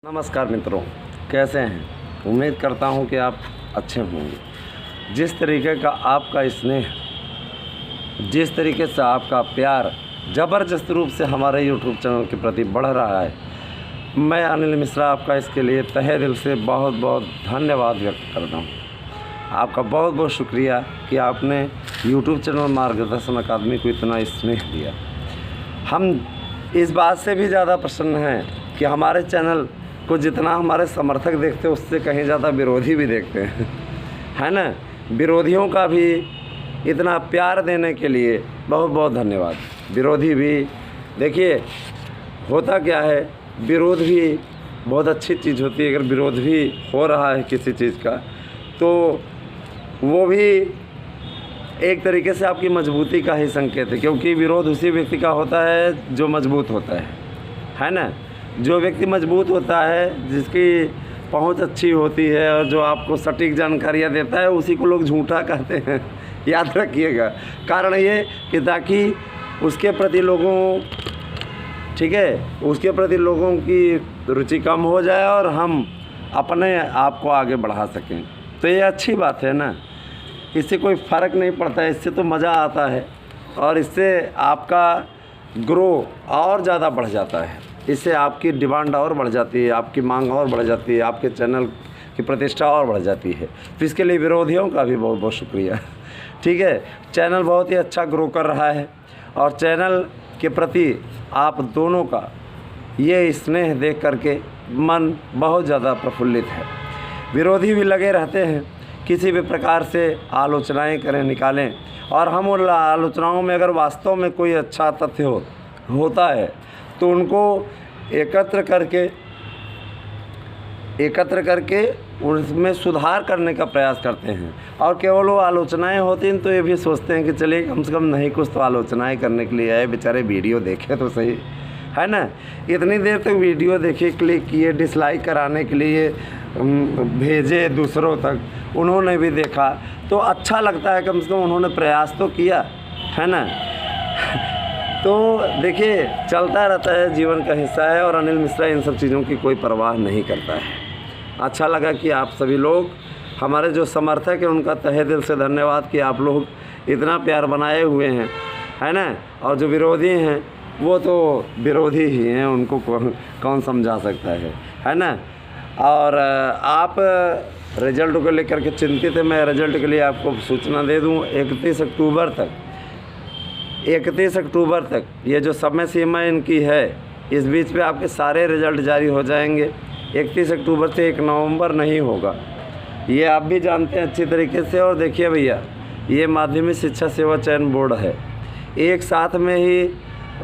नमस्कार मित्रों, कैसे हैं। उम्मीद करता हूं कि आप अच्छे होंगे। जिस तरीके का आपका स्नेह, जिस तरीके से आपका प्यार ज़बरदस्त रूप से हमारे यूट्यूब चैनल के प्रति बढ़ रहा है, मैं अनिल मिश्रा आपका इसके लिए तहे दिल से बहुत बहुत धन्यवाद व्यक्त करता हूं। आपका बहुत बहुत शुक्रिया कि आपने यूट्यूब चैनल मार्गदर्शन अकादमी को इतना स्नेह दिया। हम इस बात से भी ज़्यादा प्रसन्न हैं कि हमारे चैनल को जितना हमारे समर्थक देखते हैं उससे कहीं ज़्यादा विरोधी भी देखते हैं, है ना। विरोधियों का भी इतना प्यार देने के लिए बहुत बहुत धन्यवाद। विरोधी भी देखिए, होता क्या है, विरोध भी बहुत अच्छी चीज़ होती है। अगर विरोध भी हो रहा है किसी चीज़ का, तो वो भी एक तरीके से आपकी मजबूती का ही संकेत है, क्योंकि विरोध उसी व्यक्ति का होता है जो मजबूत होता है ना। जो व्यक्ति मजबूत होता है, जिसकी पहुंच अच्छी होती है और जो आपको सटीक जानकारियां देता है, उसी को लोग झूठा कहते हैं। याद रखिएगा। कारण ये कि ताकि उसके प्रति लोगों, ठीक है, उसके प्रति लोगों की रुचि कम हो जाए और हम अपने आप को आगे बढ़ा सकें। तो ये अच्छी बात है ना। इससे कोई फ़र्क नहीं पड़ता है, इससे तो मज़ा आता है और इससे आपका ग्रो और ज़्यादा बढ़ जाता है। इससे आपकी डिमांड और बढ़ जाती है, आपकी मांग और बढ़ जाती है, आपके चैनल की प्रतिष्ठा और बढ़ जाती है। तो इसके लिए विरोधियों का भी बहुत बहुत शुक्रिया। ठीक है, चैनल बहुत ही अच्छा ग्रो कर रहा है और चैनल के प्रति आप दोनों का ये स्नेह देख करके मन बहुत ज़्यादा प्रफुल्लित है। विरोधी भी लगे रहते हैं, किसी भी प्रकार से आलोचनाएं करें, निकालें, और हम उन आलोचनाओं में अगर वास्तव में कोई अच्छा तथ्य होता है तो उनको एकत्र करके उसमें सुधार करने का प्रयास करते हैं। और केवल वो आलोचनाएं होती हैं तो ये भी सोचते हैं कि चलिए कम से कम नहीं कुछ तो आलोचनाएं करने के लिए आए, बेचारे वीडियो देखे तो सही, है ना। इतनी देर तक वीडियो देखे, क्लिक किए, डिसलाइक कराने के लिए भेजे दूसरों तक, उन्होंने भी देखा तो अच्छा लगता है, कम से कम उन्होंने प्रयास तो किया, है ना। तो देखिए, चलता रहता है, जीवन का हिस्सा है और अनिल मिश्रा इन सब चीज़ों की कोई परवाह नहीं करता है। अच्छा लगा कि आप सभी लोग, हमारे जो समर्थक हैं उनका तहे दिल से धन्यवाद कि आप लोग इतना प्यार बनाए हुए हैं, है ना। और जो विरोधी हैं वो तो विरोधी ही हैं, उनको कौन समझा सकता है ना। और आप रिज़ल्ट को लेकर के चिंतित है, मैं रिज़ल्ट के लिए आपको सूचना दे दूँ। 31 अक्टूबर तक ये जो समय सीमा इनकी है, इस बीच में आपके सारे रिज़ल्ट जारी हो जाएंगे। 31 अक्टूबर से 1 नवंबर नहीं होगा, ये आप भी जानते हैं अच्छी तरीके से। और देखिए भैया, ये माध्यमिक शिक्षा सेवा चयन बोर्ड है, एक साथ में ही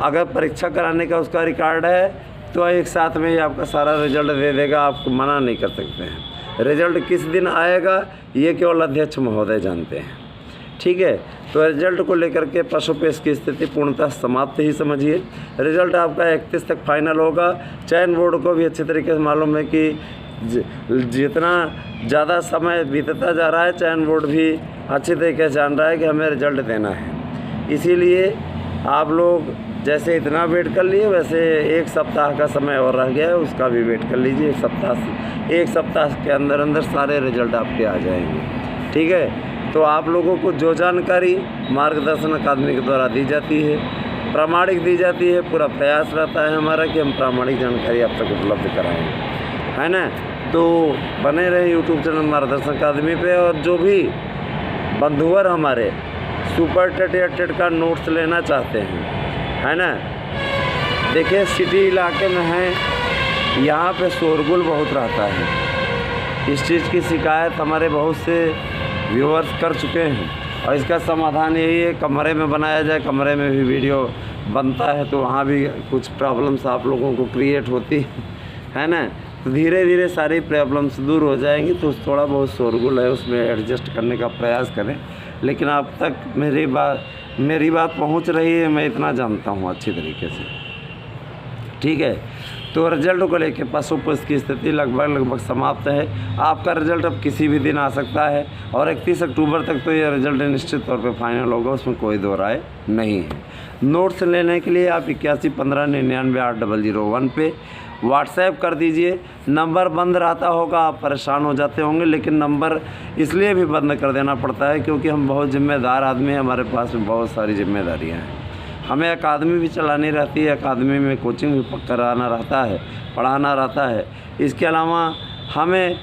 अगर परीक्षा कराने का उसका रिकॉर्ड है तो एक साथ में ही आपका सारा रिज़ल्ट दे देगा, आप मना नहीं कर सकते हैं। रिज़ल्ट किस दिन आएगा ये केवल अध्यक्ष महोदय जानते हैं, ठीक है। तो रिज़ल्ट को लेकर के पशुपेश की स्थिति पूर्णतः समाप्त ही समझिए। रिज़ल्ट आपका 31 तक फाइनल होगा। चयन बोर्ड को भी अच्छे तरीके से मालूम है कि जितना ज़्यादा समय बीतता जा रहा है, चयन बोर्ड भी अच्छे तरीके से जान रहा है कि हमें रिज़ल्ट देना है। इसीलिए आप लोग जैसे इतना वेट कर लिए, वैसे 1 सप्ताह का समय और रह गया है, उसका भी वेट कर लीजिए। 1 सप्ताह के अंदर अंदर सारे रिज़ल्ट आपके आ जाएंगे, ठीक है। तो आप लोगों को जो जानकारी मार्गदर्शन अकादमी के द्वारा दी जाती है, प्रामाणिक दी जाती है, पूरा प्रयास रहता है हमारा कि हम प्रामाणिक जानकारी आप तक उपलब्ध कराएंगे, है ना। तो बने रहे यूट्यूब चैनल मार्गदर्शन अकादमी पे। और जो भी बंधुवर हमारे सुपर टेट या टेट का नोट्स लेना चाहते हैं, है ना, देखिए सिटी इलाके में है, यहाँ पे शोरगुल बहुत रहता है। इस चीज़ की शिकायत हमारे बहुत से व्यूअर्स कर चुके हैं और इसका समाधान यही है, कमरे में बनाया जाए। कमरे में भी वीडियो बनता है तो वहाँ भी कुछ प्रॉब्लम्स आप लोगों को क्रिएट होती है ना। तो धीरे धीरे सारी प्रॉब्लम्स दूर हो जाएंगी। तो थोड़ा बहुत शोरगुल है, उसमें एडजस्ट करने का प्रयास करें। लेकिन अब तक मेरी बात पहुँच रही है, मैं इतना जानता हूँ अच्छी तरीके से, ठीक है। तो रिज़ल्ट को लेकर पशुपेश की स्थिति लगभग समाप्त है। आपका रिज़ल्ट अब किसी भी दिन आ सकता है और 31 अक्टूबर तक तो ये रिज़ल्ट निश्चित तौर पे फाइनल होगा, उसमें कोई दो राय नहीं है। नोट्स लेने के लिए आप 81 15 99 8 001 पे व्हाट्सएप कर दीजिए। नंबर बंद रहता होगा, आप परेशान हो जाते होंगे, लेकिन नंबर इसलिए भी बंद कर देना पड़ता है क्योंकि हम बहुत ज़िम्मेदार आदमी हैं, हमारे पास में बहुत सारी जिम्मेदारियाँ हैं। हमें अकादमी भी चलानी रहती है, अकादमी में कोचिंग भी कराना रहता है, पढ़ाना रहता है। इसके अलावा हमें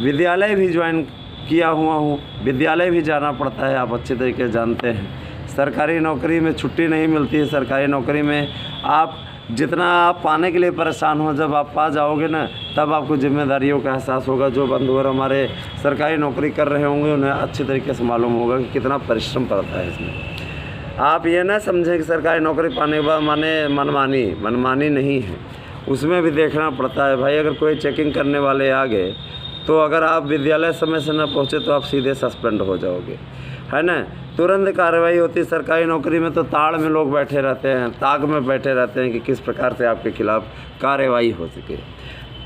विद्यालय भी ज्वाइन किया हुआ हूँ, विद्यालय भी जाना पड़ता है, आप अच्छे तरीके से जानते हैं। सरकारी नौकरी में छुट्टी नहीं मिलती है। सरकारी नौकरी में आप जितना आप पाने के लिए परेशान हो, जब आप पा जाओगे ना, तब आपको जिम्मेदारियों का एहसास होगा। जो बंधुवर हमारे सरकारी नौकरी कर रहे होंगे उन्हें अच्छे तरीके से मालूम होगा कि कितना परिश्रम पड़ता है इसमें। आप ये ना समझें कि सरकारी नौकरी पाने के बाद माने मनमानी नहीं है, उसमें भी देखना पड़ता है भाई। अगर कोई चेकिंग करने वाले आ गए तो अगर आप विद्यालय समय से न पहुँचे तो आप सीधे सस्पेंड हो जाओगे, है ना। तुरंत कार्रवाई होती है। सरकारी नौकरी में तो ताड़ में लोग बैठे रहते हैं, ताक में बैठे रहते हैं कि किस प्रकार से आपके खिलाफ़ कार्रवाई हो सके।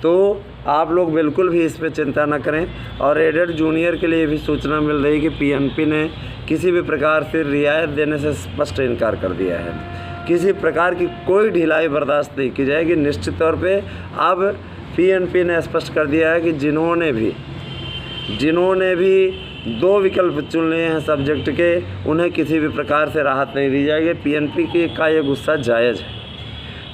तो आप लोग बिल्कुल भी इस पर चिंता न करें। और एडेड जूनियर के लिए भी सूचना मिल रही है कि पीएनपी ने किसी भी प्रकार से रियायत देने से स्पष्ट इनकार कर दिया है। किसी प्रकार की कोई ढिलाई बर्दाश्त नहीं की जाएगी। निश्चित तौर पे अब पीएनपी ने स्पष्ट कर दिया है कि जिन्होंने भी 2 विकल्प चुन लिए हैं सब्जेक्ट के, उन्हें किसी भी प्रकार से राहत नहीं दी जाएगी। पीएनपी का ये गुस्सा जायज़ है।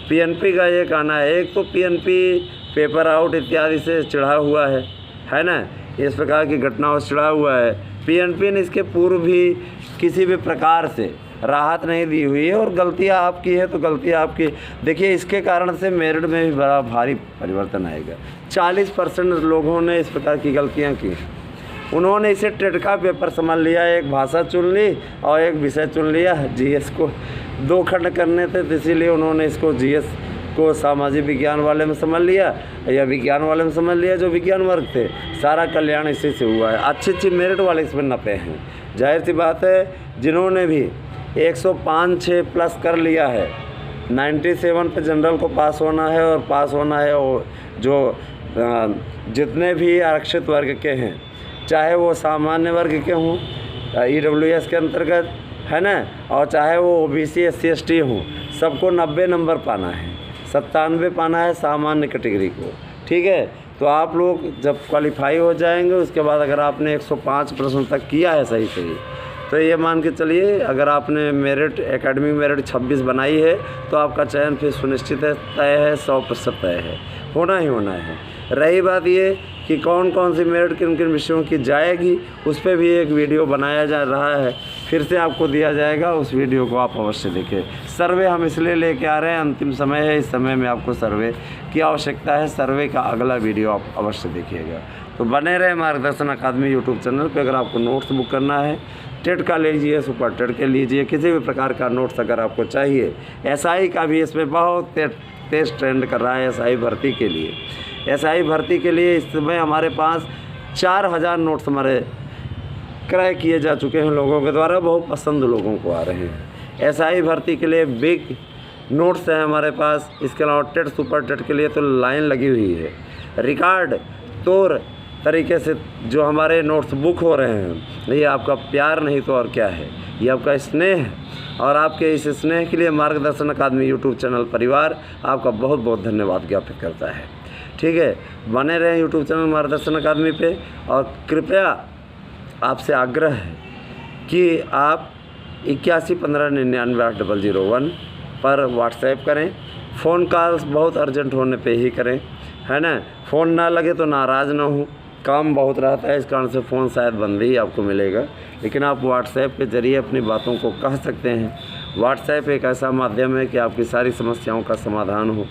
पीएनपी का ये कहना है, एक तो पीएनपी पेपर आउट इत्यादि से चिढ़ा हुआ है ना, इस प्रकार की घटनाओं से चिढ़ा हुआ है। पीएनपी ने इसके पूर्व भी किसी भी प्रकार से राहत नहीं दी हुई है और गलतियां आपकी है तो गलतियां आपकी। देखिए, इसके कारण से मेरिट में भी बड़ा भारी परिवर्तन आएगा। 40% लोगों ने इस प्रकार की गलतियां की। उन्होंने इसे टेट का पेपर समझ लिया, एक भाषा चुन ली और एक विषय चुन लिया। जीएस को 2 खंड करने थे, तो इसीलिए उन्होंने इसको जीएस को सामाजिक विज्ञान वाले में समझ लिया या विज्ञान वाले में समझ लिया। जो विज्ञान वर्ग थे, सारा कल्याण इसी से हुआ है। अच्छी मेरिट वाले इसमें नपे हैं। जाहिर सी बात है, जिन्होंने भी 105-6 प्लस कर लिया है, 97 पे जनरल को पास होना है और पास होना है। और जो जितने भी आरक्षित वर्ग के हैं, चाहे वो सामान्य वर्ग के हों EWS के अंतर्गत, है ना, और चाहे वो OBC SC ST हों, सबको 90 नंबर पाना है, 97 पाना है सामान्य कैटेगरी को। ठीक है, तो आप लोग जब क्वालिफाई हो जाएंगे, उसके बाद अगर आपने 105 प्रश्न तक किया है सही, तो ये मान के चलिए अगर आपने मेरिट एकेडमिक मेरिट 26 बनाई है तो आपका चयन फिर सुनिश्चित है, तय है, 100% तय है, होना ही होना है। रही बात ये कि कौन कौन सी मेरिट किन किन विषयों की जाएगी, उस पर भी एक वीडियो बनाया जा रहा है, फिर से आपको दिया जाएगा। उस वीडियो को आप अवश्य देखें। सर्वे हम इसलिए लेके आ रहे हैं, अंतिम समय है, इस समय में आपको सर्वे की आवश्यकता है। सर्वे का अगला वीडियो आप अवश्य देखिएगा। तो बने रहे मार्गदर्शन अकादमी यूट्यूब चैनल पर। अगर आपको नोट्स बुक करना है, टेट का लीजिए, सुपर टेट के लीजिए, किसी भी प्रकार का नोट्स अगर आपको चाहिए, SI का भी इसमें बहुत तेज ट्रेंड कर रहा है। SI भर्ती के लिए, SI भर्ती के लिए इस समय हमारे पास 4000 नोट्स हमारे क्रय किए जा चुके हैं लोगों के द्वारा, बहुत पसंद लोगों को आ रहे हैं। SI भर्ती के लिए बिग नोट्स हैं हमारे पास। इसके अलावा टेट सुपर टेट के लिए तो लाइन लगी हुई है। रिकॉर्ड तोड़ तरीके से जो हमारे नोट्स बुक हो रहे हैं, ये आपका प्यार नहीं तो और क्या है, ये आपका स्नेह है। और आपके इस स्नेह के लिए मार्गदर्शन अकादमी यूट्यूब चैनल परिवार आपका बहुत बहुत धन्यवाद ज्ञापित करता है। ठीक है, बने रहें यूट्यूब चैनल मार्गदर्शन अकादमी पे। और कृपया आपसे आग्रह है कि आप 8115998001 पर व्हाट्सएप करें। फ़ोन कॉल्स बहुत अर्जेंट होने पे ही करें, है ना। फ़ोन ना लगे तो नाराज़ ना हो, काम बहुत रहता है, इस कारण से फ़ोन शायद बंद ही आपको मिलेगा। लेकिन आप व्हाट्सएप के ज़रिए अपनी बातों को कह सकते हैं। व्हाट्सएप एक ऐसा माध्यम है कि आपकी सारी समस्याओं का समाधान हो।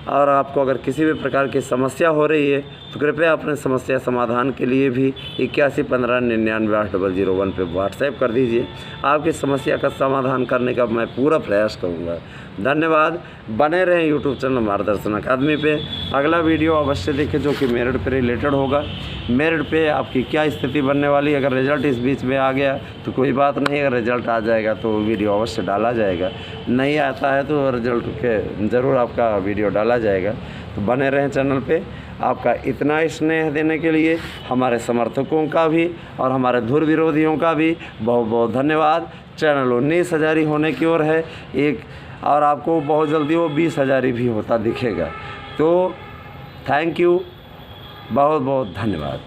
और आपको अगर किसी भी प्रकार की समस्या हो रही है तो कृपया अपने समस्या समाधान के लिए भी 8115998001 पे व्हाट्सएप कर दीजिए। आपकी समस्या का समाधान करने का मैं पूरा प्रयास करूँगा। धन्यवाद। बने रहें यूट्यूब चैनल मार्गदर्शन अकादमी पे। अगला वीडियो अवश्य देखें जो कि मेरिट पे रिलेटेड होगा। मेरिट पे आपकी क्या स्थिति बनने वाली, अगर रिजल्ट इस बीच में आ गया तो कोई बात नहीं, अगर रिजल्ट आ जाएगा तो वीडियो अवश्य डाला जाएगा, नहीं आता है तो रिजल्ट के ज़रूर आपका वीडियो डाला जाएगा। तो बने रहें चैनल पे। आपका इतना स्नेह देने के लिए हमारे समर्थकों का भी और हमारे धुर विरोधियों का भी बहुत बहुत धन्यवाद। चैनल 19,000 होने की ओर है एक, और आपको बहुत जल्दी वो 20,000 भी होता दिखेगा। तो थैंक यू, बहुत बहुत धन्यवाद।